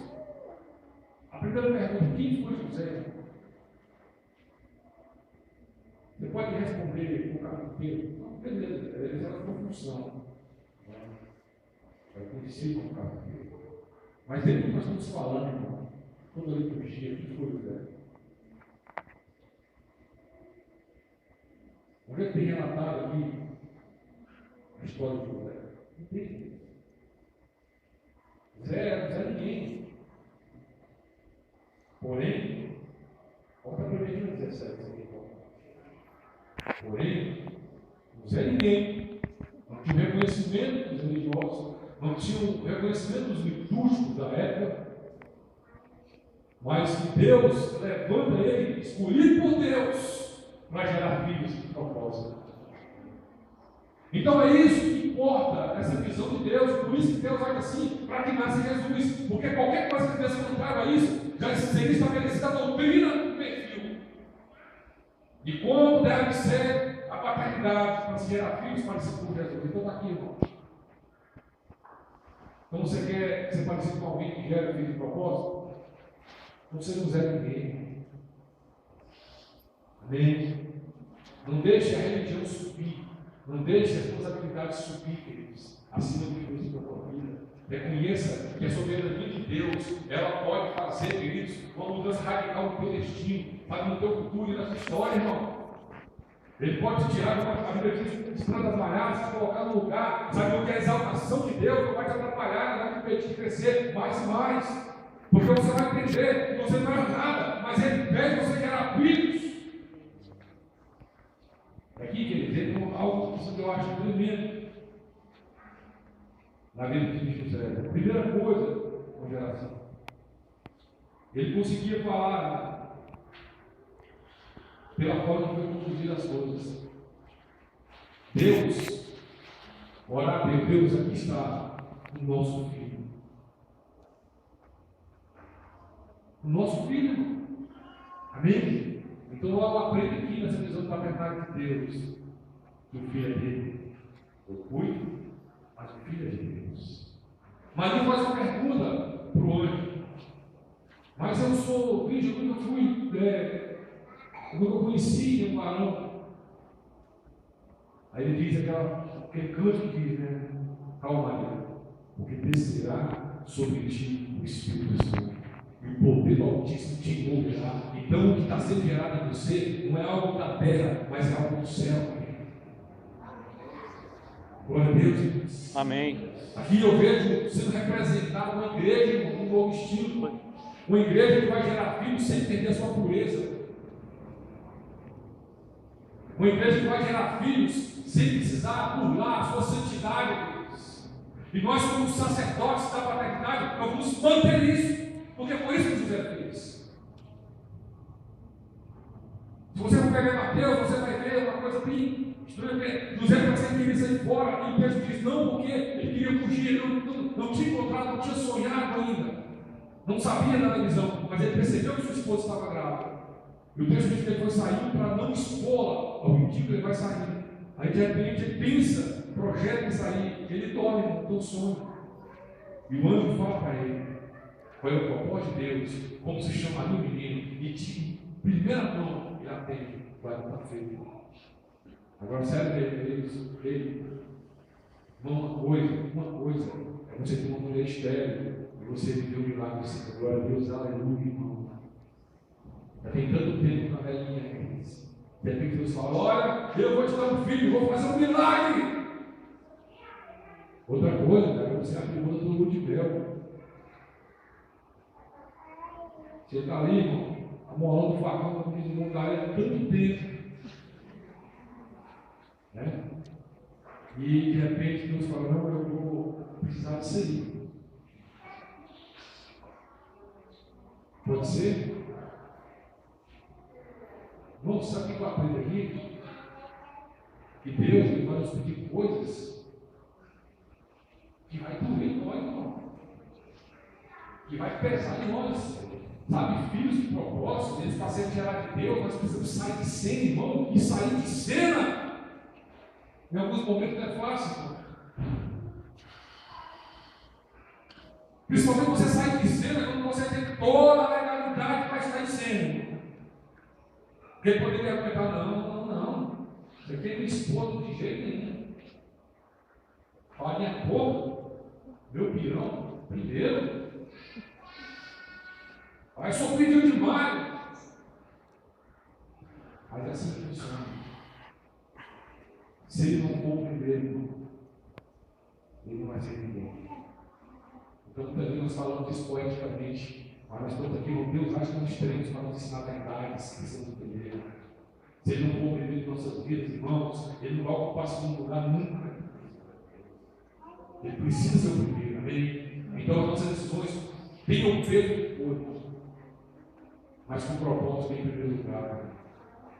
a primeira pergunta: quem foi José? Você pode responder o capítulo inteiro? Não, beleza, essa era uma função. É conhecido como capítulo. Mas dentro do que nós estamos falando, irmão, toda a liturgia, quem foi José? Onde é que tem relatado aqui a história de José? Não tem. José é ninguém. Porém, volta para o 17 aqui. Porém, José é ninguém. Não tinha o reconhecimento dos religiosos, não tinha o reconhecimento dos litúrgicos da época, mas que Deus levanta ele, escolhido por Deus, para gerar filhos de propósito. Então é isso que importa, essa visão de Deus. Por isso que Deus olha assim, para que nasça Jesus. Porque qualquer coisa que Deus contrário a isso, já seria estabelecida a doutrina do perfil. De como deve ser a paternidade para se gerar filhos parecidos com Jesus. Então está aqui, irmão. Então você quer ser parecido com alguém que gera filho de propósito? Então você não é ninguém. Amém? Não deixe a religião subir. Não deixe a responsabilidade subir, queridos, acima do que Deus tem na tua vida. Reconheça que a soberania de Deus, ela pode fazer, queridos, uma mudança radical no teu destino, para no teu futuro e na tua história, irmão. Ele pode te tirar de uma família de plantas malhadas, te colocar no lugar, sabe, que a exaltação de Deus não vai te atrapalhar, não vai te impedir de crescer mais e mais. Porque você vai entender que você não é nada, mas Ele pede você gerar filhos. algo que eu acho tremendo na vida de José. A primeira coisa, com geração, ele conseguia falar pela forma que foi conduzir as coisas. Deus, orar a Deus, Deus, aqui está o nosso filho. O nosso filho. Amém? Então eu aprendo aqui nessa visão da paternidade de Deus, que o filho é dele. Eu cuido, mas o filho é de Deus. Maria faz uma pergunta para o anjo. Mas eu sou virgem, eu nunca fui, eu nunca conheci um varão. Aí ele diz aquele canto que diz, né? Calma, Maria, porque descerá sobre ti o Espírito Santo. E o poder do Altíssimo te envolverá. Então o que está sendo gerado em você não é algo da terra, mas é algo do céu. Glória a Deus. Amém. Aqui eu vejo sendo representado uma igreja com um novo estilo. Uma igreja que vai gerar filhos sem perder a sua pureza. Uma igreja que vai gerar filhos sem precisar burlar a sua santidade. E nós, como sacerdotes da paternidade, nós vamos manter isso. Porque foi isso que José fez. Se você for pegar Mateus, você vai ver uma coisa bem estranha. José vai ser querer sair fora. E Pedro diz: não, porque ele queria fugir, não tinha encontrado, não tinha sonhado ainda. Não sabia da visão, mas ele percebeu que sua esposa estava grávida. E o texto diz que ele foi sair para não expô-la ao ridículo, ele vai sair. Aí de repente ele pensa, projeta em sair, ele dorme no teu sonho. E o anjo fala para ele: olha o propósito de Deus, como se chamaria o menino, e de primeira mão ele atende, vai estar feito. Agora, sério, ele, uma coisa é você ter uma mulher estéril e você viver um milagre assim, glória a Deus, aleluia, irmão. Já tem tanto tempo na velhinha, de repente Deus fala: olha, eu vou te dar um filho, vou fazer um milagre. Outra coisa, cara, você abre mão do lua de mel. Você está ali, irmão, amolando o facão para o lugar há tanto tempo. Né? E de repente Deus fala: não, eu vou precisar disso aí. Pode ser? Não sabe o que eu aprendo aqui? Que Deus ele vai nos pedir coisas que vai doer em nós, irmão. Que vai pesar em nós. Sabe, filhos de propósito, eles estão sendo gerados de Deus, nós precisamos sair de cena, irmão, e sair de cena. Em alguns momentos não é fácil, irmão. Principalmente você sair de cena quando você tem toda a legalidade para estar em cena. Porque poderia argumentar: não. Você tem me expor de jeito nenhum. Fala minha boca, meu pirão, primeiro. Aí só pediu demais. Mas assim funciona. Se ele não for o primeiro, ele não vai ser ninguém. Então também nós falamos disso poeticamente. Mas nós estamos aqui, Deus acha que nós temos para nos ensinar verdades que são do primeiro. Se ele não for o primeiro de nossas vidas, irmãos, ele não vai ocupar segundo lugar nunca. Ele precisa ser o primeiro, amém? Então as nossas decisões tenham peso de corpo, mas com o propósito em primeiro lugar.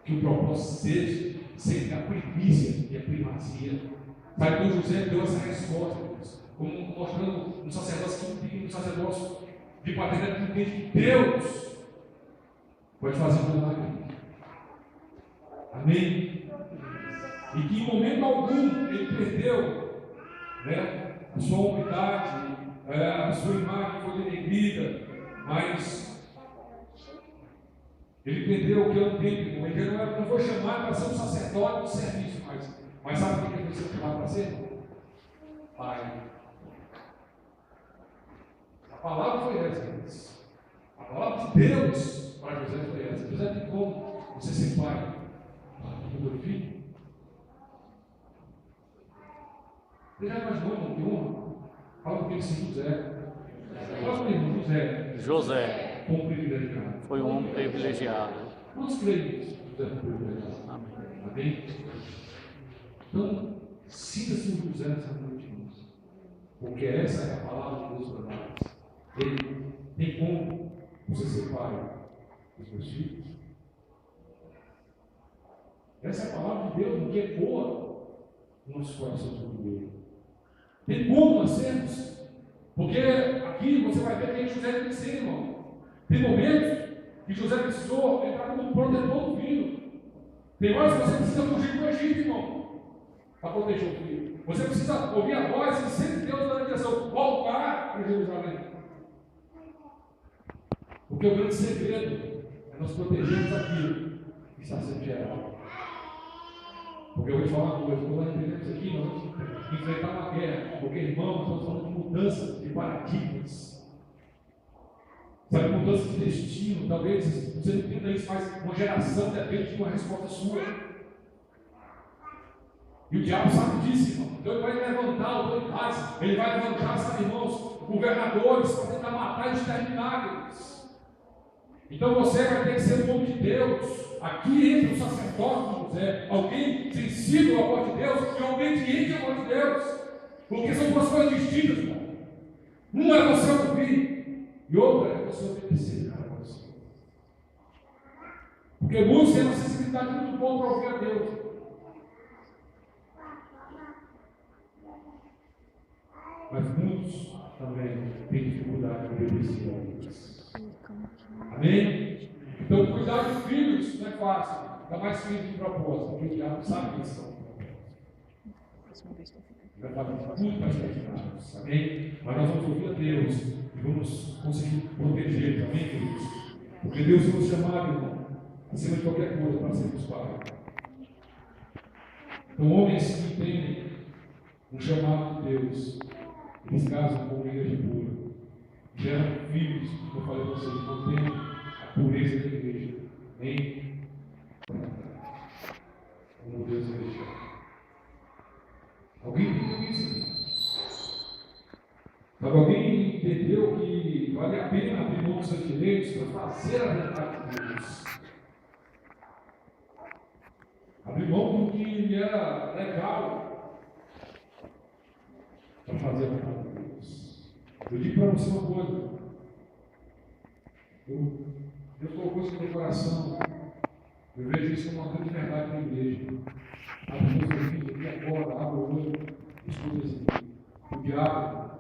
Que o propósito seja sempre a primícia e a primazia. Sabe que o José deu essa resposta, Deus, como mostrando um sacerdócio que um sacerdócio de paternidade que entende que Deus pode fazer um milagre. Amém? E que em momento algum ele perdeu, né, a sua humildade, a sua imagem foi denegrida, mas ele perdeu o que é o tempo. Ele não foi chamado para ser um sacerdote do serviço, mas sabe o que ele foi chamado para ser? Pai. A palavra foi essa. A palavra de Deus para José foi essa. José tem como você ser pai do meu filho? Você já imaginou, irmão, que honra? Fala comigo assim: José. Fala comigo, José foi um privilegiado. foi um homem privilegiado. Quantos creem nisso? José foi um privilegiado. Amém. Amém? Então, sinta-se um José nessa noite, irmãos. Porque essa é a palavra de Deus para nós. Ele tem como você ser pai dos meus filhos. Essa é a palavra de Deus, que ecoa no nosso coração sobre ele. Tem como nós sermos. Porque aqui você vai ver quem José tem que ser, irmão. Tem momentos que José precisou entrar como protetor do filho. Tem horas que você precisa fugir do Egito, irmão, para proteger o filho. Você precisa ouvir a voz e sempre Deus dá a direção, voltar para Jerusalém. Porque o grande segredo é nós protegermos aquilo que está sendo gerado. Porque eu vou te falar uma coisa, quando nós entendemos aqui, nós vamos enfrentar uma guerra. Porque, irmão, nós estamos falando de mudança de paradigmas. Sabe, mudança de destino. Talvez você não entenda isso, mas uma geração depende de uma resposta sua. E o diabo sabe disso, irmão. Então ele vai levantar autoridades, ele vai levantar, sabe, irmãos, governadores para tentar matar e exterminar eles. Então você vai ter que ser um homem de Deus. Aqui entra o sacerdote de José, alguém sensível à voz de Deus e obediente à voz de Deus. Porque são duas coisas distintas, irmão. Uma é você ouvir e outra é você obedecer à voz do Senhor. Porque muitos têm uma sensibilidade muito boa para ouvir a Deus. Mas muitos também têm dificuldade de obedecer a Deus. Amém? Então, cuidar de filhos não é fácil. Ainda mais filhos de propósito, porque o diabo sabe que eles são de propósito. Vai fazer tudo para exterminá-los. Amém? Mas nós vamos ouvir a Deus e vamos conseguir proteger. Amém, queridos? Porque Deus nos chamado, irmão, acima de qualquer coisa, para sermos pais. Então, homens que entendem o chamado de Deus, eles casam com uma igreja pura. Geram filhos, como eu falei para vocês, mantendo a pureza da igreja. Amém? Como Deus deixa. Alguém entendeu isso? Sabe, alguém entendeu que vale a pena abrir mão dos seus direitos para fazer a vontade de Deus? Abrir mão do que era legal para fazer a vontade de Deus. Eu digo para você uma coisa. Deus colocou isso no meu coração. Eu vejo isso como uma grande verdade da igreja. Abre os meus filhos aqui agora, abre o olho, escuta isso aqui. O diabo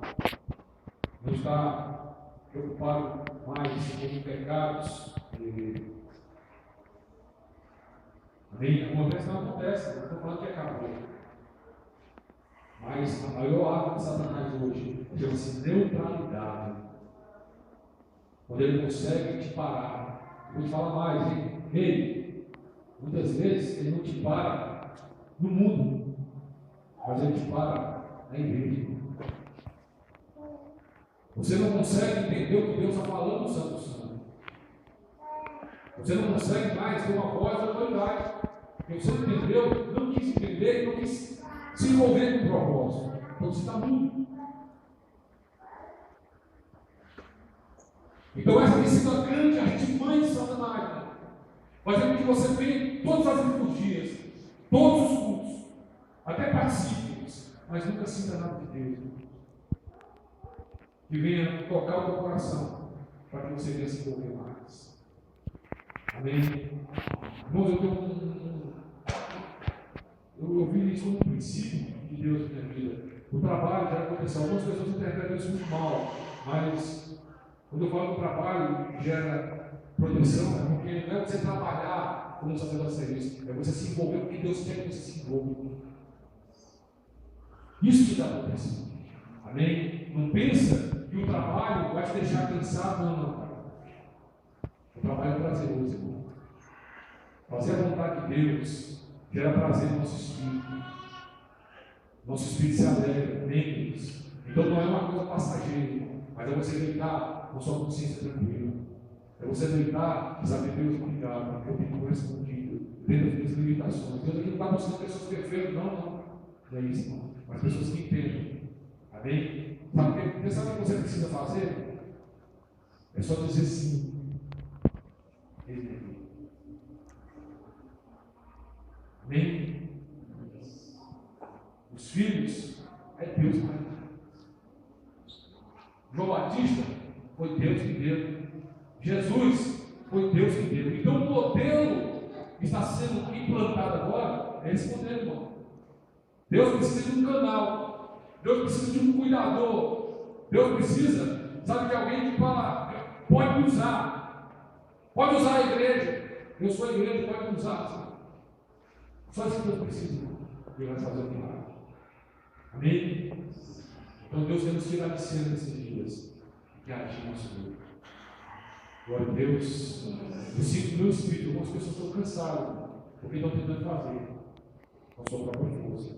não está preocupado mais com pecados. Amém? Acontece, não acontece. Não estou falando que acabou. Mas a maior arma de Satanás hoje chama-se neutralidade. Quando ele consegue te parar. Eu vou te falar mais, hein? Ei, muitas vezes ele não te para no mundo, mas ele te para na igreja. Você não consegue entender o que Deus está falando no Santo Santo. Você não consegue mais ter uma voz de autoridade. Porque você não entendeu, não quis entender, não quis se envolver com o propósito. Então você está mudo. Então essa tem sido a grande artimanha de Satanás. Fazer com que você venha todas as liturgias, todos os cultos, até participe, mas nunca sinta nada de Deus. Que venha tocar o teu coração, para que você venha se envolver mais. Amém? Irmãos, eu vi isso como um princípio de Deus na minha vida. O trabalho já aconteceu. Algumas pessoas interpretam isso muito mal, mas quando eu falo que o trabalho gera proteção, é porque não é você trabalhar como sacerdote de serviço, é você se envolver com o que Deus quer que você se envolva. Isso que dá proteção. Amém? Não pensa que o trabalho vai te deixar cansado, não. O trabalho é prazeroso, irmão. Fazer a vontade de Deus gera prazer no nosso espírito. Nosso espírito se alegra, amém, queridos? Então não é uma coisa passageira, irmão, mas é você deitar com sua consciência tranquila. É você deitar e saber, Deus, obrigado, porque eu tenho correspondido dentro das minhas limitações. Deus aqui não está buscando pessoas perfeitas, não. Não é isso, irmão. Mas pessoas que entendem. Amém? Sabe o que você precisa fazer? É só dizer sim. Amém? filhos, é Deus que vai dar. João Batista foi Deus que deu. Jesus foi Deus que deu. Então o modelo que está sendo implantado agora é esse modelo, irmão. Deus precisa de um canal. Deus precisa de um cuidador. Deus precisa, sabe, de alguém que fala, pode me usar. Pode usar a igreja. Eu sou a igreja, pode me usar. Sabe? Só isso que Deus precisa, irmão. Ele vai fazer o milagre. Amém? Então Deus quer nos tirar de cena nesses dias e agir no nosso grupo. Glória a Deus. Eu sinto meu espírito, algumas pessoas estão cansadas, porque estão tentando fazer com a sua própria força.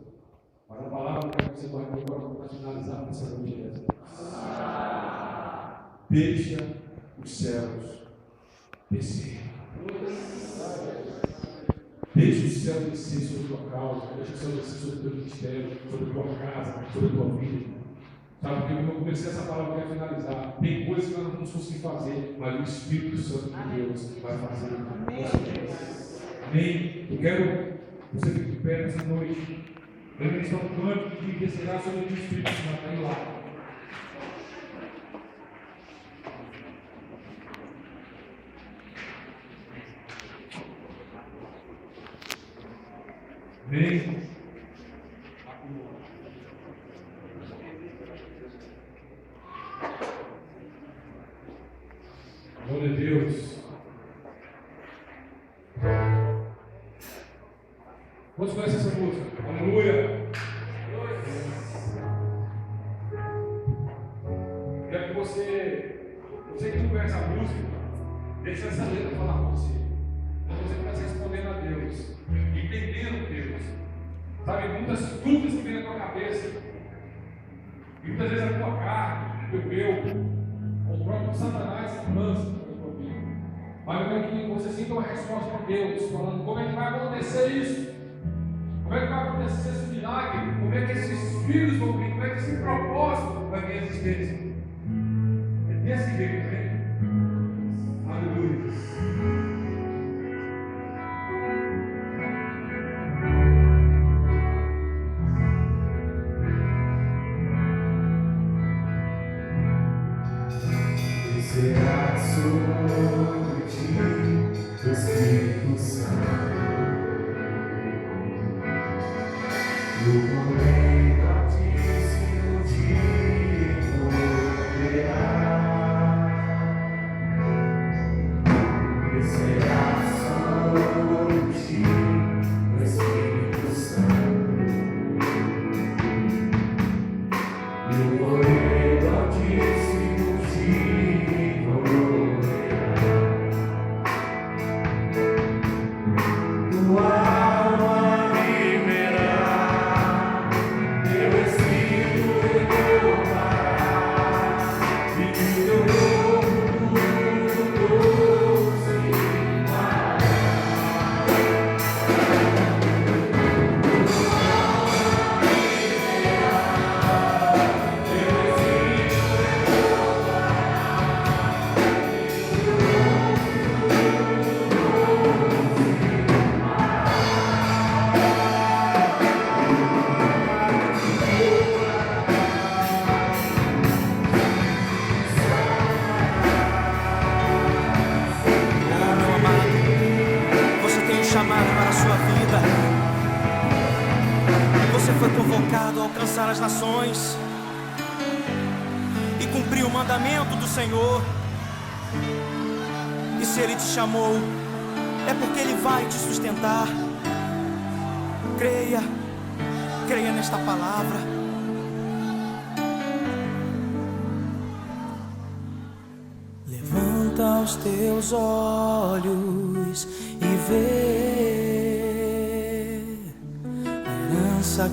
Mas a palavra que você vai agora para finalizar nessa noite é essa. Deixa os céus descer. Deixa o céu descer sobre a tua causa, deixa o céu descer sobre o teu ministério, sobre a tua casa, sobre a tua vida. Sabe, porque quando eu comecei essa palavra, eu quero finalizar. Tem coisas que nós não vamos conseguir fazer, mas o Espírito Santo de Deus vai fazer. Amém? Eu quero que você fique de pé nessa noite. Lembra que está um canto que descerá sobre o Espírito Santo. Aí lá. Amém? Glória a Deus. Quantos conhecem essa música? Aleluia. Quero que você que não conhece a música, deixe essa letra falar com você. Quando você começa respondendo a Deus, entendendo Deus, sabe, muitas dúvidas que vêm na tua cabeça, e muitas vezes a tua carne, o teu eu, o próprio Satanás lança na tua vida. Mas eu quero que você sinta uma resposta de Deus, falando como é que vai acontecer isso, como é que vai acontecer esse milagre, como é que esses filhos vão vir, como é que esse propósito vai vir à existência. É desse jeito, né? Aleluia. Será sobre ti o Espírito Santo, no momento altíssimo de envolverá. Descerá sobre ti o Espírito Santo, no momento altíssimo de foi convocado a alcançar as nações e cumprir o mandamento do Senhor. E se Ele te chamou, é porque Ele vai te sustentar. Creia, creia nesta palavra. Levanta os teus olhos e vê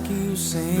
que o Senhor